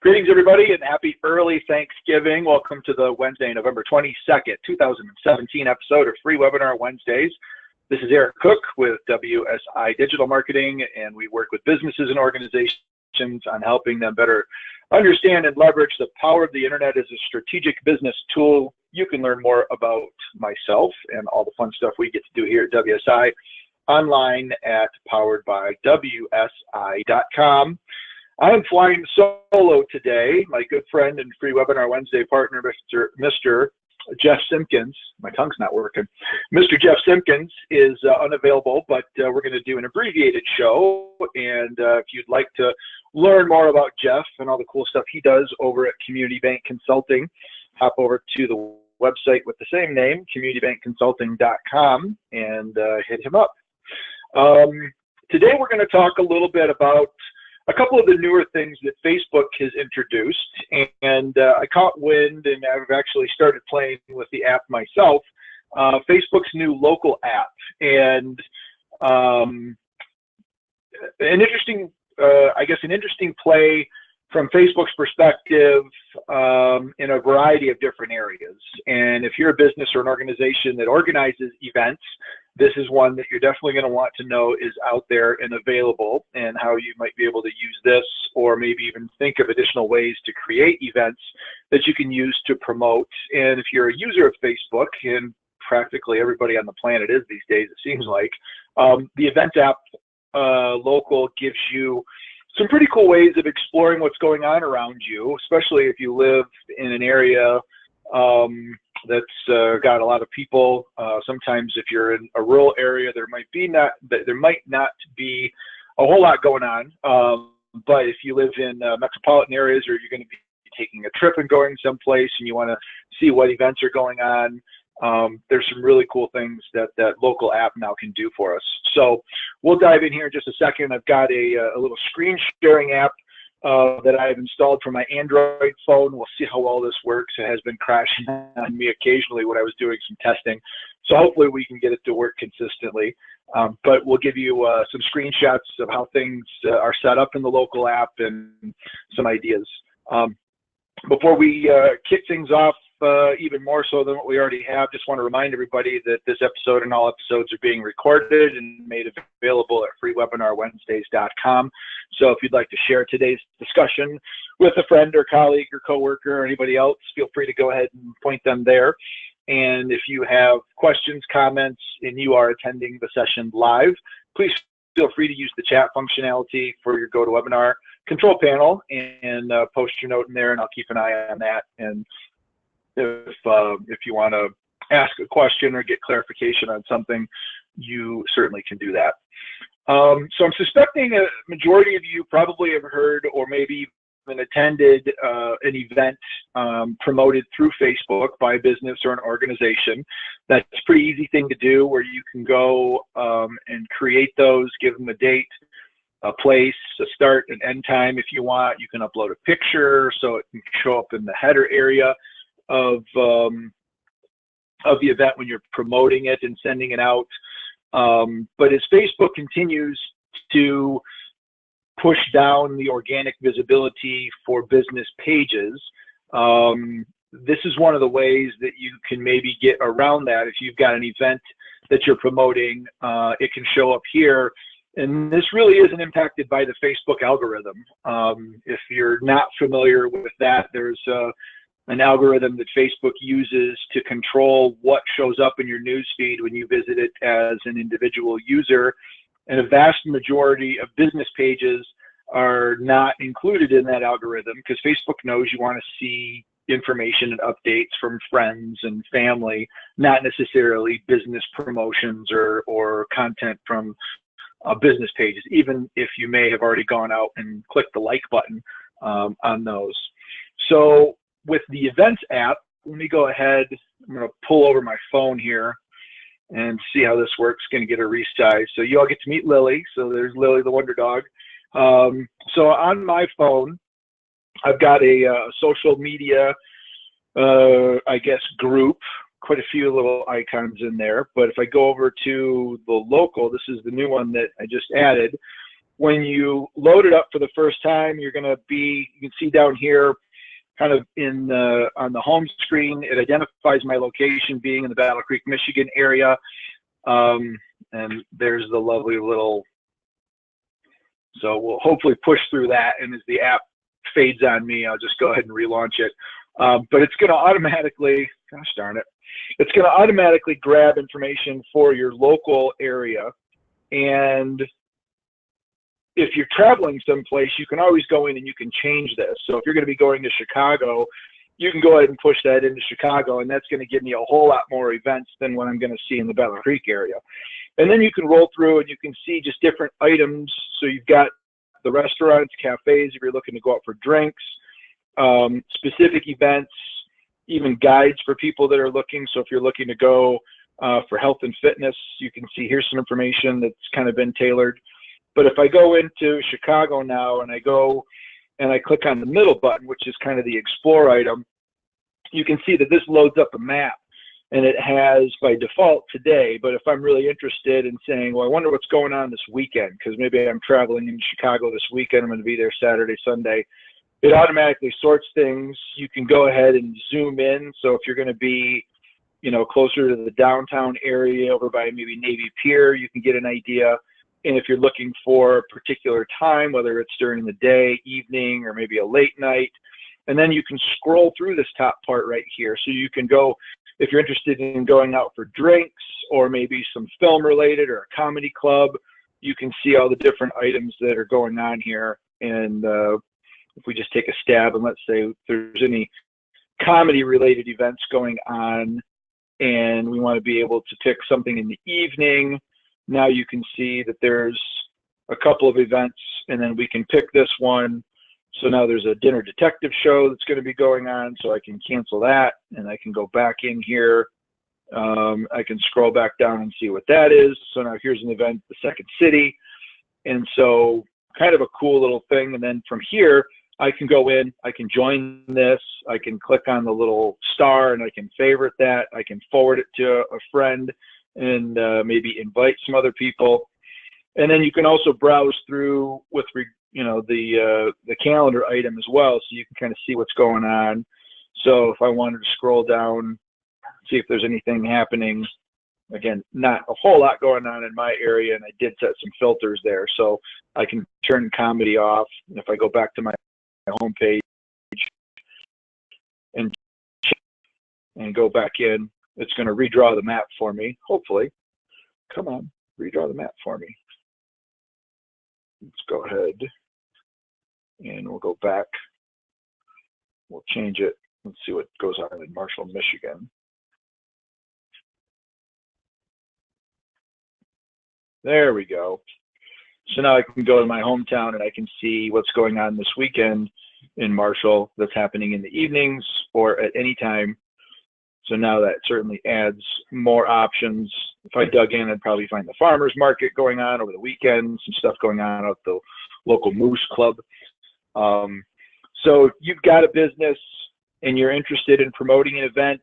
Greetings, everybody, and happy early Thanksgiving. Welcome to the Wednesday, November 22nd, 2017 episode of Free Webinar Wednesdays. This is Eric Cook with WSI Digital Marketing, and we work with businesses and organizations on helping them better understand and leverage the power of the internet as a strategic business tool. You can learn more about myself and all the fun stuff we get to do here at WSI online at poweredbywsi.com. I am flying solo today. My good friend and Free Webinar Wednesday partner, Mr. Jeff Simpkins, my tongue's not working. Mr. Jeff Simpkins is unavailable, but we're going to do an abbreviated show. And if you'd like to learn more about Jeff and all the cool stuff he does over at Community Bank Consulting, hop over to the website with the same name, communitybankconsulting.com, and hit him up. Today we're going to talk a little bit about a couple of the newer things that Facebook has introduced, and I caught wind, and I've actually started playing with the app myself, Facebook's new local app, and an interesting play from Facebook's perspective in a variety of different areas. And if you're a business or an organization that organizes events, this is one that you're definitely going to want to know is out there and available, and how you might be able to use this, or maybe even think of additional ways to create events that you can use to promote. And if you're a user of Facebook, and practically everybody on the planet is these days, it seems like, the event app local gives you some pretty cool ways of exploring what's going on around you, especially if you live in an area that's got a lot of people. Sometimes if you're in a rural area, there might not be a whole lot going on. But if you live in metropolitan areas, or you're going to be taking a trip and going someplace and you want to see what events are going on, there's some really cool things that that local app now can do for us. So we'll dive in here in just a second. I've got a little screen sharing app that I've installed for my Android phone. We'll see how well this works. It has been crashing on me occasionally when I was doing some testing. So hopefully we can get it to work consistently. But we'll give you some screenshots of how things are set up in the local app and some ideas. Before we kick things off, even more so than what we already have, just want to remind everybody that this episode and all episodes are being recorded and made available at freewebinarwednesdays.com. So if you'd like to share today's discussion with a friend or colleague or coworker or anybody else, feel free to go ahead and point them there. And if you have questions, comments, and you are attending the session live, please feel free to use the chat functionality for your GoToWebinar control panel and post your note in there, and I'll keep an eye on that. And if you want to ask a question or get clarification on something, you certainly can do that. So I'm suspecting a majority of you probably have heard or maybe even attended an event promoted through Facebook by a business or an organization. That's a pretty easy thing to do, where you can go and create those, give them a date, a place, a start and end time if you want. You can upload a picture so it can show up in the header area of the event when you're promoting it and sending it out. But as Facebook continues to push down the organic visibility for business pages, this is one of the ways that you can maybe get around that. If you've got an event that you're promoting, it can show up here. And this really isn't impacted by the Facebook algorithm. If you're not familiar with that, there's an algorithm that Facebook uses to control what shows up in your newsfeed when you visit it as an individual user. And a vast majority of business pages are not included in that algorithm because Facebook knows you want to see information and updates from friends and family, not necessarily business promotions or content from business pages, even if you may have already gone out and clicked the like button on those. So with the Events app, let me go ahead. I'm going to pull over my phone here and see how this works. Going to get a resize. So you all get to meet Lily. So there's Lily, the Wonder Dog. So on my phone, I've got a social media, I guess, group, quite a few little icons in there. But if I go over to the local, this is the new one that I just added. When you load it up for the first time, you can see down here, kind of on the home screen, it identifies my location being in the Battle Creek, Michigan area. And there's the lovely little, so we'll hopefully push through that. And as the app fades on me, I'll just go ahead and relaunch it. But it's going to automatically, gosh darn it, it's going to automatically grab information for your local area. And if you're traveling someplace, you can always go in and you can change this. So if you're going to be going to Chicago, you can go ahead and push that into Chicago, and that's going to give me a whole lot more events than what I'm going to see in the Battle Creek area. And then you can roll through and you can see just different items. So you've got the restaurants, cafes, if you're looking to go out for drinks, specific events, even guides for people that are looking. So if you're looking to go for health and fitness, you can see here's some information that's kind of been tailored. But if I go into Chicago now and I go and I click on the middle button, which is kind of the explore item, you can see that this loads up a map, and it has by default today. But if I'm really interested in saying, well, I wonder what's going on this weekend, because maybe I'm traveling in Chicago this weekend, I'm going to be there Saturday, Sunday, it automatically sorts things. You can go ahead and zoom in. So if you're going to be, closer to the downtown area over by maybe Navy Pier, you can get an idea. And if you're looking for a particular time, whether it's during the day, evening, or maybe a late night, and then you can scroll through this top part right here. So you can go, if you're interested in going out for drinks or maybe some film related or a comedy club, you can see all the different items that are going on here. And if we just take a stab and let's say if there's any comedy related events going on and we want to be able to pick something in the evening, now you can see that there's a couple of events, and then we can pick this one. So now there's a dinner detective show that's going to be going on, so I can cancel that, and I can go back in here. I can scroll back down and see what that is. So now here's an event, the Second City. And so kind of a cool little thing. And then from here, I can go in, I can join this, I can click on the little star and I can favorite that. I can forward it to a friend and maybe invite some other people. And then you can also browse through with the calendar item as well, so you can kind of see what's going on. So if I wanted to scroll down, see if there's anything happening, again, not a whole lot going on in my area, and I did set some filters there, so I can turn comedy off. And if I go back to my home page and go back in, it's going to redraw the map for me, hopefully. Come on, redraw the map for me. Let's go ahead and we'll go back. We'll change it. Let's see what goes on in Marshall, Michigan. There we go. So now I can go to my hometown and I can see what's going on this weekend in Marshall that's happening in the evenings or at any time. So now that certainly adds more options. If I dug in, I'd probably find the farmer's market going on over the weekend, some stuff going on at the local Moose Club. So you've got a business and you're interested in promoting an event,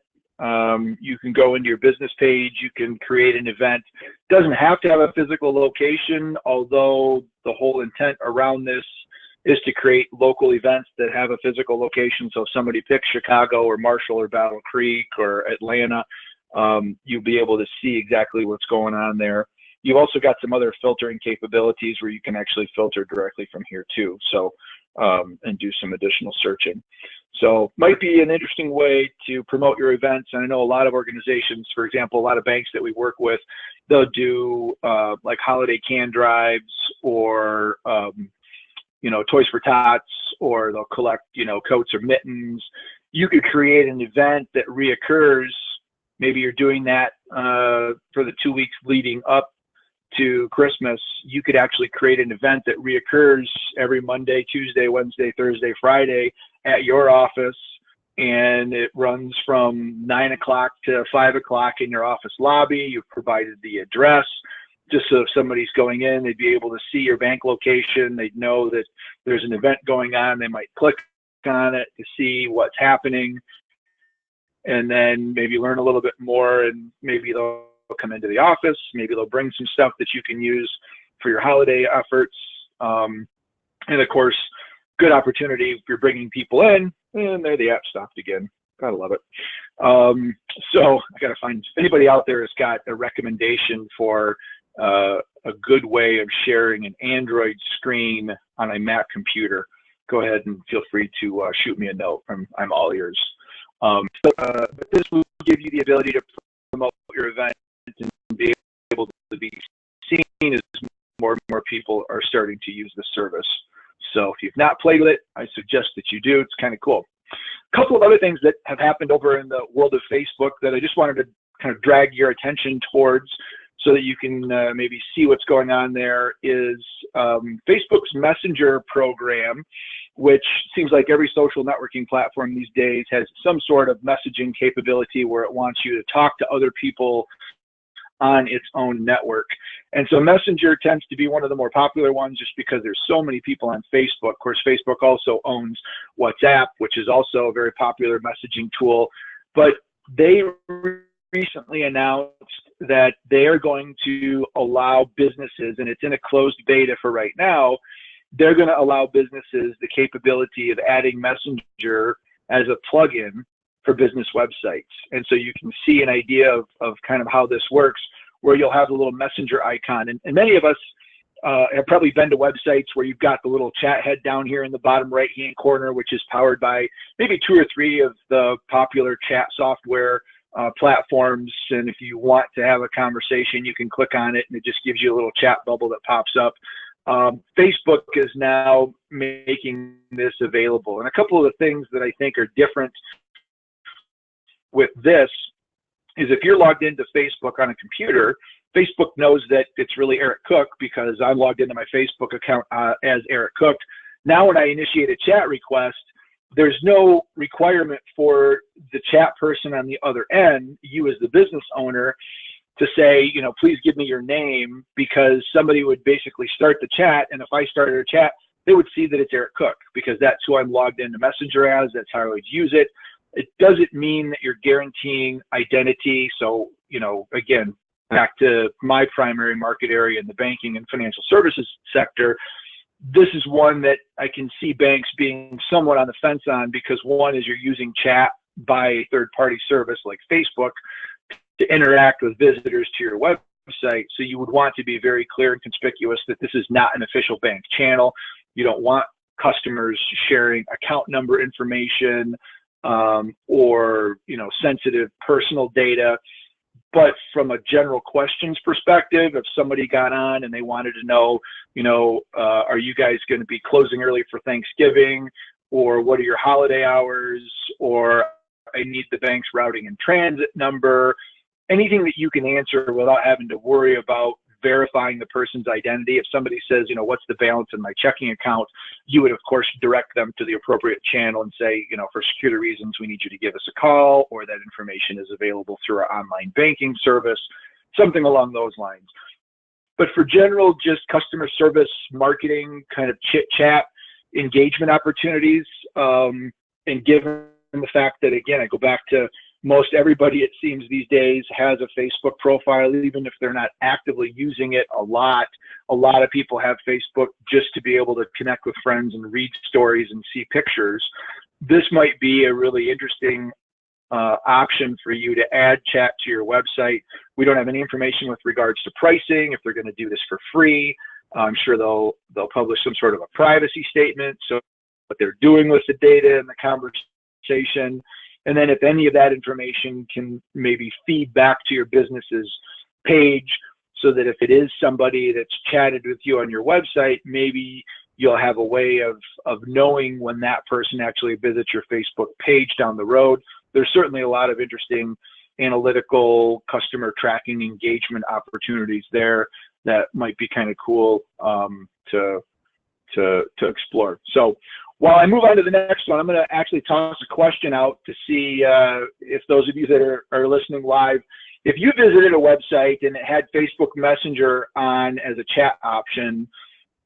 you can go into your business page, you can create an event. It doesn't have to have a physical location, although the whole intent around this is to create local events that have a physical location. So if somebody picks Chicago or Marshall or Battle Creek or Atlanta, you'll be able to see exactly what's going on there. You've also got some other filtering capabilities where you can actually filter directly from here too. So, and do some additional searching. So might be an interesting way to promote your events. And I know a lot of organizations, for example, a lot of banks that we work with, they'll do like holiday can drives or, Toys for Tots, or they'll collect, coats or mittens. You could create an event that reoccurs. Maybe you're doing that for the 2 weeks leading up to Christmas. You could actually create an event that reoccurs every Monday, Tuesday, Wednesday, Thursday, Friday at your office, and it runs from 9 o'clock to 5 o'clock in your office lobby. You've provided the address, just so if somebody's going in, they'd be able to see your bank location. They'd know that there's an event going on. They might click on it to see what's happening, and then maybe learn a little bit more, and maybe they'll come into the office. Maybe they'll bring some stuff that you can use for your holiday efforts. And of course, good opportunity if you're bringing people in, and there the app stopped again. Gotta love it. So I gotta find, if anybody out there has got a recommendation for a good way of sharing an Android screen on a Mac computer, go ahead and feel free to shoot me a note. I'm all ears. But this will give you the ability to promote your event and be able to be seen as more and more people are starting to use the service. So if you've not played with it, I suggest that you do. It's kind of cool. A couple of other things that have happened over in the world of Facebook that I just wanted to kind of drag your attention towards so that you can maybe see what's going on there is Facebook's Messenger program, which seems like every social networking platform these days has some sort of messaging capability where it wants you to talk to other people on its own network. And so Messenger tends to be one of the more popular ones just because there's so many people on Facebook. Of course, Facebook also owns WhatsApp, which is also a very popular messaging tool. But they recently announced that they are going to allow businesses, and it's in a closed beta for right now, they're going to allow businesses the capability of adding Messenger as a plugin for business websites. And so you can see an idea of kind of how this works, where you'll have a little messenger icon. And many of us have probably been to websites where you've got the little chat head down here in the bottom right-hand corner, which is powered by maybe 2 or 3 of the popular chat software platforms. And if you want to have a conversation, you can click on it and it just gives you a little chat bubble that pops up. Facebook is now making this available. And a couple of the things that I think are different with this is if you're logged into Facebook on a computer, Facebook knows that it's really Eric Cook because I'm logged into my Facebook account as Eric Cook. Now when I initiate a chat request, there's no requirement for the chat person on the other end, you as the business owner, to say, you know, please give me your name, because somebody would basically start the chat, and if I started a chat, they would see that it's Eric Cook because that's who I'm logged into Messenger as, that's how I would use it. It doesn't mean that you're guaranteeing identity. So, you know, again, back to my primary market area in the banking and financial services sector, this is one that I can see banks being somewhat on the fence on because one is you're using chat by a third-party service like Facebook to interact with visitors to your website. So you would want to be very clear and conspicuous that this is not an official bank channel. You don't want customers sharing account number information, or, you know, sensitive personal data. But from a general questions perspective, if somebody got on and they wanted to know, you know, are you guys going to be closing early for Thanksgiving, or what are your holiday hours, or I need the bank's routing and transit number, anything that you can answer without having to worry about verifying the person's identity. If somebody says, you know, what's the balance in my checking account, you would of course direct them to the appropriate channel and say, you know, for security reasons, we need you to give us a call, or that information is available through our online banking service, something along those lines. But for general, just customer service, marketing, kind of chit chat, engagement opportunities, and given the fact that, again, I go back to most everybody, it seems these days, has a Facebook profile, even if they're not actively using it a lot. A lot of people have Facebook just to be able to connect with friends and read stories and see pictures. This might be a really interesting option for you to add chat to your website. We don't have any information with regards to pricing, if they're going to do this for free. I'm sure they'll publish some sort of a privacy statement, so what they're doing with the data and the conversation. And then if any of that information can maybe feed back to your business's page, so that if it is somebody that's chatted with you on your website, maybe you'll have a way of knowing when that person actually visits your Facebook page down the road. There's certainly a lot of interesting analytical customer tracking engagement opportunities there that might be kind of cool to explore. So while I move on to the next one, I'm going to actually toss a question out to see if those of you that are listening live, if you visited a website and it had Facebook Messenger on as a chat option,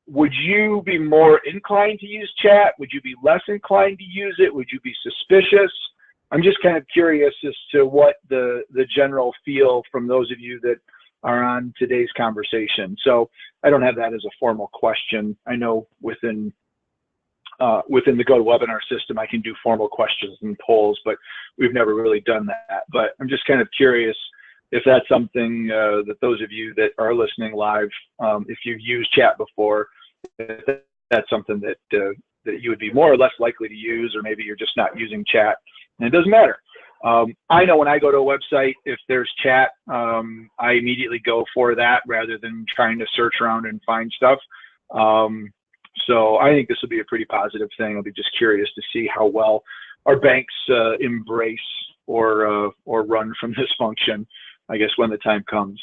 would you be more inclined to use chat? Would you be less inclined to use it? Would you be suspicious? I'm just kind of curious as to what the general feel from those of you that are on today's conversation. So I don't have that as a formal question. I know within the GoToWebinar system, I can do formal questions and polls, but we've never really done that. But I'm just kind of curious if that's something that those of you that are listening live, if you've used chat before, if that's something that that you would be more or less likely to use, or maybe you're just not using chat, and it doesn't matter. I know when I go to a website, if there's chat, I immediately go for that rather than trying to search around and find stuff. So I think this will be a pretty positive thing. I'll be just curious to see how well our banks embrace or run from this function, I guess, when the time comes.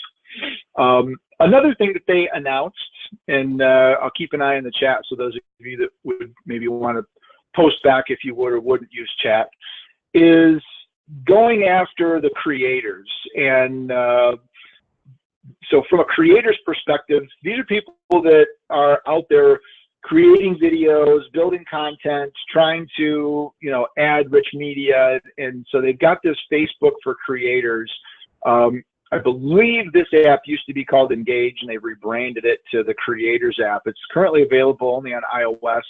Another thing that they announced, and I'll keep an eye on the chat, so those of you that would maybe want to post back if you would or wouldn't use chat, is going after the creators. And so from a creator's perspective, these are people that are out there creating videos, building content, trying to, add rich media. And so they've got this Facebook for creators. I believe this app used to be called Engage, and they've rebranded it to the Creators app. It's currently available only on iOS.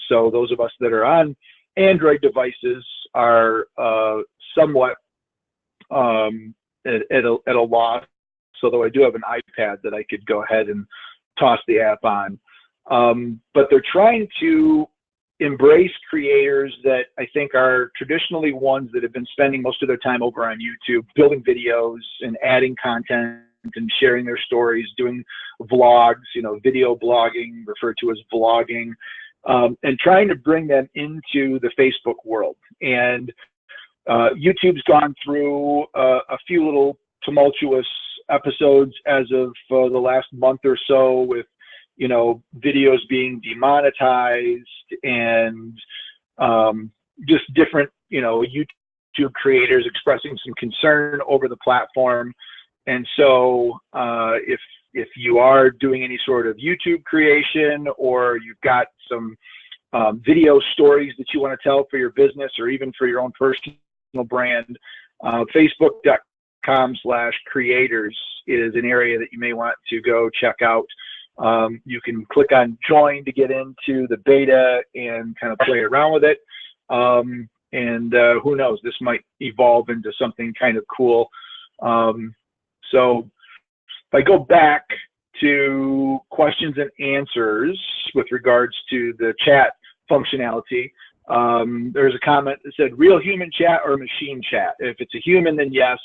So those of us that are on Android devices are somewhat at a loss, although I do have an iPad that I could go ahead and toss the app on. But they're trying to embrace creators that I think are traditionally ones that have been spending most of their time over on YouTube, building videos and adding content and sharing their stories, doing vlogs, video blogging, referred to as vlogging, and trying to bring them into the Facebook world. And YouTube's gone through a few little tumultuous episodes as of the last month or so, with videos being demonetized and just different, YouTube creators expressing some concern over the platform. And so if you are doing any sort of YouTube creation, or you've got some video stories that you want to tell for your business or even for your own personal brand, Facebook.com/creators is an area that you may want to go check out. You can click on join to get into the beta and kind of play around with it. And who knows, this might evolve into something kind of cool. So if I go back to questions and answers with regards to the chat functionality, there's a comment that said real human chat or machine chat. If it's a human, then yes.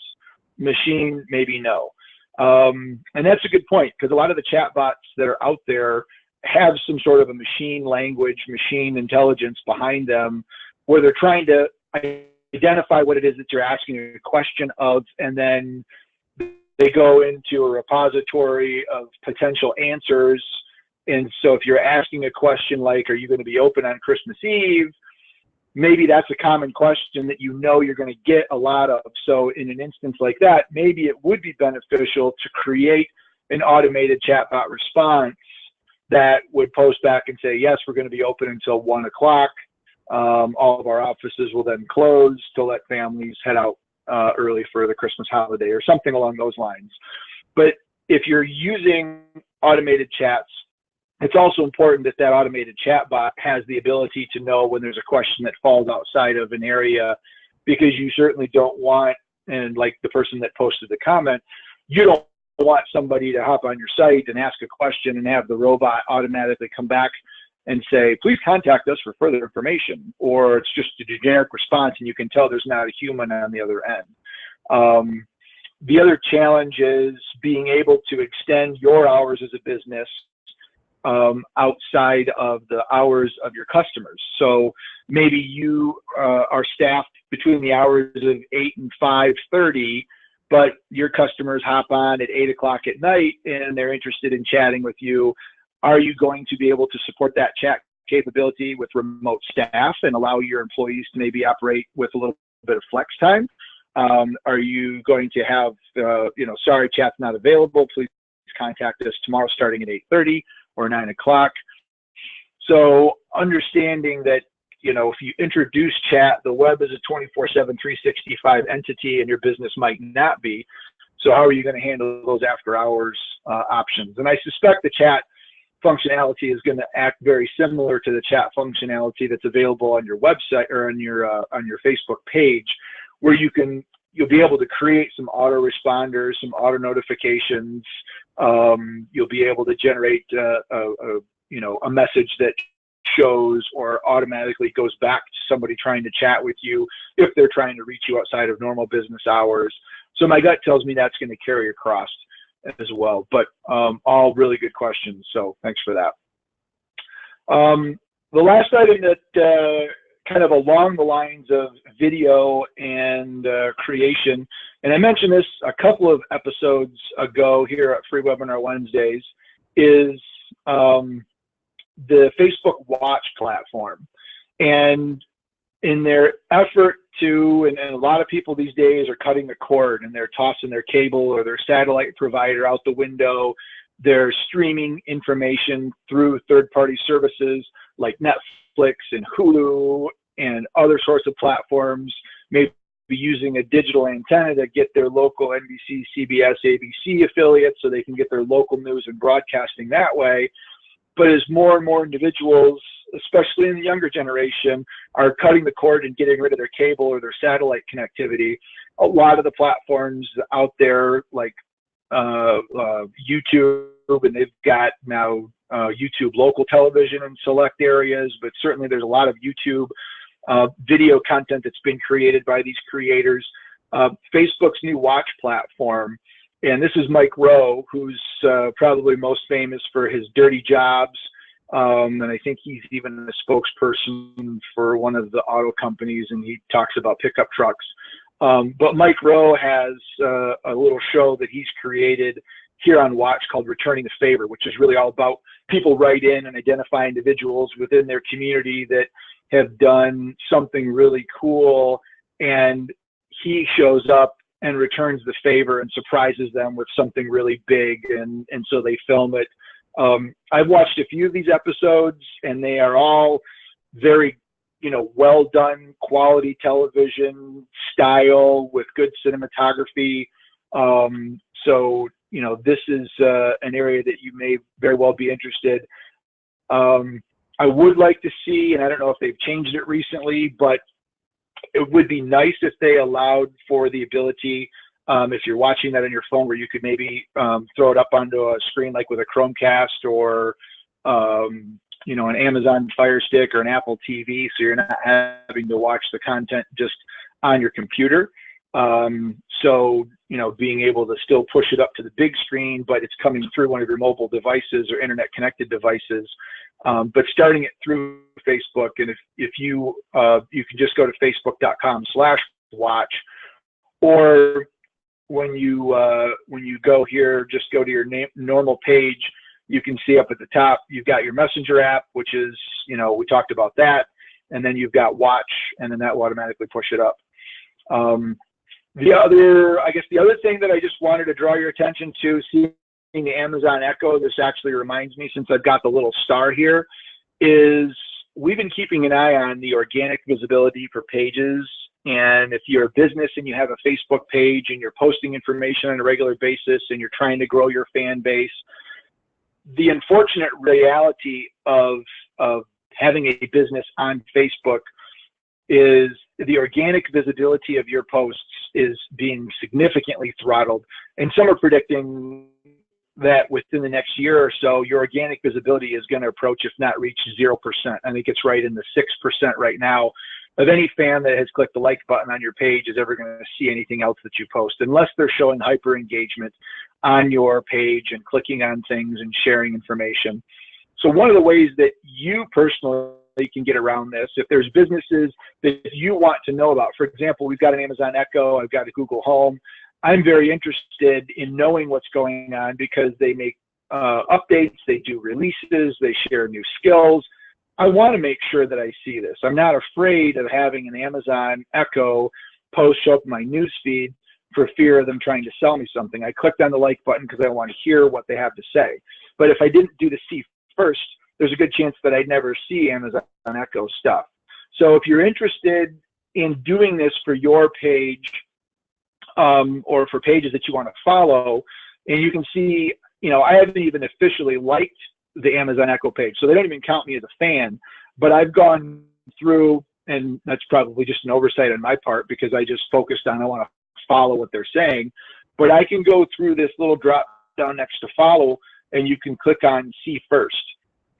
Machine, maybe no. And that's a good point, because a lot of the chat bots that are out there have some sort of a machine language, machine intelligence behind them, where they're trying to identify what it is that you're asking a question of, and then they go into a repository of potential answers. And so if you're asking a question like, are you going to be open on Christmas Eve? Maybe that's a common question that you're going to get a lot of. So in an instance like that, maybe it would be beneficial to create an automated chatbot response that would post back and say, yes, we're going to be open until 1 o'clock. All of our offices will then close to let families head out early for the Christmas holiday, or something along those lines. But if you're using automated chats, it's also important that that automated chatbot has the ability to know when there's a question that falls outside of an area, because you certainly don't want, and like the person that posted the comment, you don't want somebody to hop on your site and ask a question and have the robot automatically come back and say, please contact us for further information, or it's just a generic response and you can tell there's not a human on the other end. The other challenge is being able to extend your hours as a business outside of the hours of your customers. So maybe you are staffed between the hours of 8 and 5:30, but your customers hop on at 8 o'clock at night and they're interested in chatting with you. Are you going to be able to support that chat capability with remote staff and allow your employees to maybe operate with a little bit of flex time? Are you going to have, sorry, chat's not available, please contact us tomorrow starting at 8:30 or 9 o'clock. So understanding that, if you introduce chat, the web is a 24/7, 365 entity and your business might not be. So how are you going to handle those after hours options? And I suspect the chat functionality is going to act very similar to the chat functionality that's available on your website or on your Facebook page, where you'll be able to create some autoresponders, some auto notifications. You'll be able to generate a message that shows or automatically goes back to somebody trying to chat with you if they're trying to reach you outside of normal business hours. So my gut tells me that's going to carry across as well. But all really good questions, so thanks for that. The last item that kind of along the lines of video and creation, and I mentioned this a couple of episodes ago here at Free Webinar Wednesdays, is the Facebook Watch platform. And in their effort to, and a lot of people these days are cutting the cord and they're tossing their cable or their satellite provider out the window. They're streaming information through third-party services like Netflix and Hulu and other sorts of platforms, maybe using a digital antenna to get their local NBC, CBS, ABC affiliates so they can get their local news and broadcasting that way. But as more and more individuals, especially in the younger generation, are cutting the cord and getting rid of their cable or their satellite connectivity, a lot of the platforms out there like YouTube, and they've got now YouTube local television in select areas, but certainly there's a lot of YouTube video content that's been created by these creators. Facebook's new watch platform, and this is Mike Rowe, who's probably most famous for his dirty jobs. And I think he's even a spokesperson for one of the auto companies, and he talks about pickup trucks. But Mike Rowe has a little show that he's created here on Watch called Returning the Favor, which is really all about people write in and identify individuals within their community that have done something really cool, and he shows up and returns the favor and surprises them with something really big, and so they film it. I've watched a few of these episodes, and they are all very, well done, quality television style with good cinematography. So, this is an area that you may very well be interested. I would like to see, and I don't know if they've changed it recently, but it would be nice if they allowed for the ability, if you're watching that on your phone, where you could maybe throw it up onto a screen like with a Chromecast or an Amazon Fire Stick or an Apple TV, so you're not having to watch the content just on your computer. So being able to still push it up to the big screen, but it's coming through one of your mobile devices or internet connected devices. But starting it through Facebook, and if you can just go to facebook.com/watch, or when you go here, just go to your normal page. You can see up at the top, you've got your Messenger app, which is, we talked about that, and then you've got Watch, and then that will automatically push it up. The other thing that I just wanted to draw your attention to, seeing the Amazon Echo, this actually reminds me, since I've got the little star here, is we've been keeping an eye on the organic visibility for pages. And if you're a business and you have a Facebook page and you're posting information on a regular basis and you're trying to grow your fan base, the unfortunate reality of having a business on Facebook is the organic visibility of your posts is being significantly throttled. And some are predicting that within the next year or so, your organic visibility is going to approach, if not reach, 0%. I think it's right in the 6% right now of any fan that has clicked the like button on your page is ever going to see anything else that you post, unless they're showing hyper engagement on your page and clicking on things and sharing information. So one of the ways that you personally can get around this, if there's businesses that you want to know about, for example, we've got an Amazon Echo, I've got a Google Home. I'm very interested in knowing what's going on because they make updates, they do releases, they share new skills. I want to make sure that I see this. I'm not afraid of having an Amazon Echo post show up in my news feed for fear of them trying to sell me something. I clicked on the like button because I want to hear what they have to say. But if I didn't do the see first, there's a good chance that I'd never see Amazon Echo stuff. So if you're interested in doing this for your page, or for pages that you want to follow. And you can see, I haven't even officially liked the Amazon Echo page, so they don't even count me as a fan, but I've gone through, and that's probably just an oversight on my part because I just focused on, I want to follow what they're saying, but I can go through this little drop down next to follow, and you can click on see first.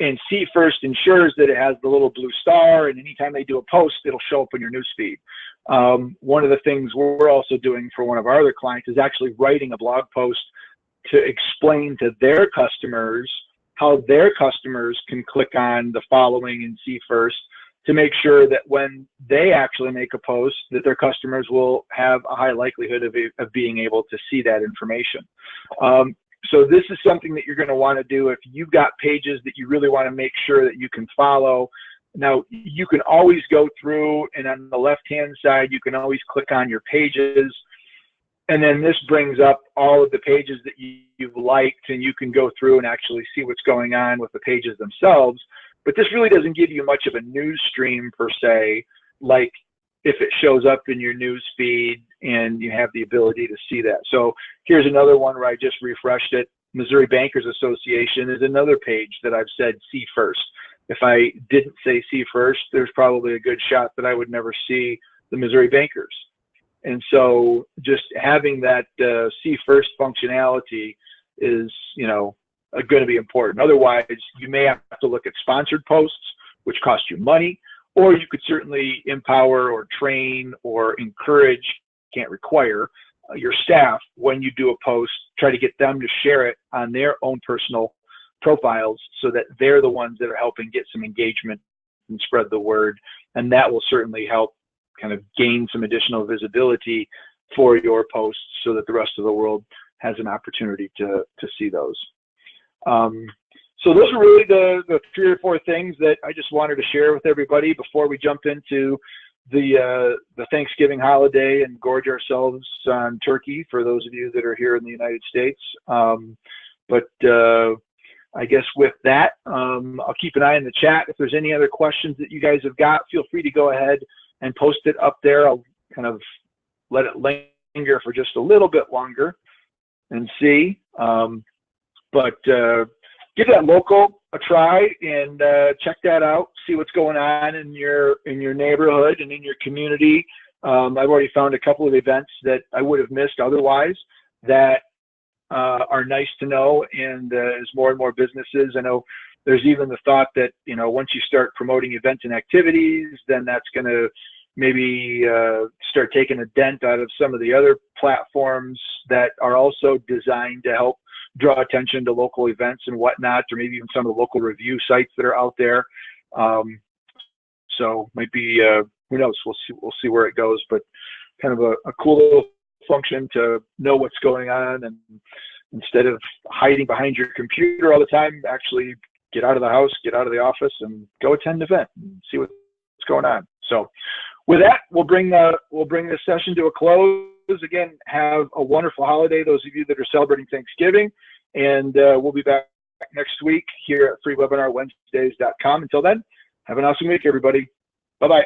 And see first ensures that it has the little blue star, and anytime they do a post, it'll show up in your newsfeed. One of the things we're also doing for one of our other clients is actually writing a blog post to explain to their customers how their customers can click on the following and see first, to make sure that when they actually make a post, that their customers will have a high likelihood of being able to see that information. So this is something that you're going to want to do if you've got pages that you really want to make sure that you can follow. Now, you can always go through, and on the left-hand side, you can always click on your pages. And then this brings up all of the pages that you've liked, and you can go through and actually see what's going on with the pages themselves. But this really doesn't give you much of a news stream per se, like if it shows up in your news feed and you have the ability to see that. So here's another one where I just refreshed it. Missouri Bankers Association is another page that I've said see first. If I didn't say see first, there's probably a good shot that I would never see the Missouri Bankers. And so just having that see first functionality is, going to be important. Otherwise, you may have to look at sponsored posts, which cost you money, or you could certainly empower or train or encourage, can't require, your staff when you do a post, try to get them to share it on their own personal profiles so that they're the ones that are helping get some engagement and spread the word. And that will certainly help kind of gain some additional visibility for your posts so that the rest of the world has an opportunity to see those. So those are really the 3 or 4 things that I just wanted to share with everybody before we jump into the Thanksgiving holiday and gorge ourselves on turkey for those of you that are here in the United States. But I guess with that, I'll keep an eye on the chat. If there's any other questions that you guys have got, feel free to go ahead and post it up there. I'll kind of let it linger for just a little bit longer and see. But give that local a try and check that out. See what's going on in your neighborhood and in your community. I've already found a couple of events that I would have missed otherwise that are nice to know. And as more and more businesses, I know there's even the thought that once you start promoting events and activities, then that's going to maybe start taking a dent out of some of the other platforms that are also designed to help draw attention to local events and whatnot, or maybe even some of the local review sites that are out there. So might be, who knows, we'll see where it goes, but kind of a cool little function to know what's going on, and instead of hiding behind your computer all the time, actually get out of the house, get out of the office, and go attend an event and see what's going on. So with that, we'll bring this session to a close. Again, have a wonderful holiday, those of you that are celebrating Thanksgiving, and we'll be back next week here at freewebinarwednesdays.com. Until then, have an awesome week, everybody. Bye-bye.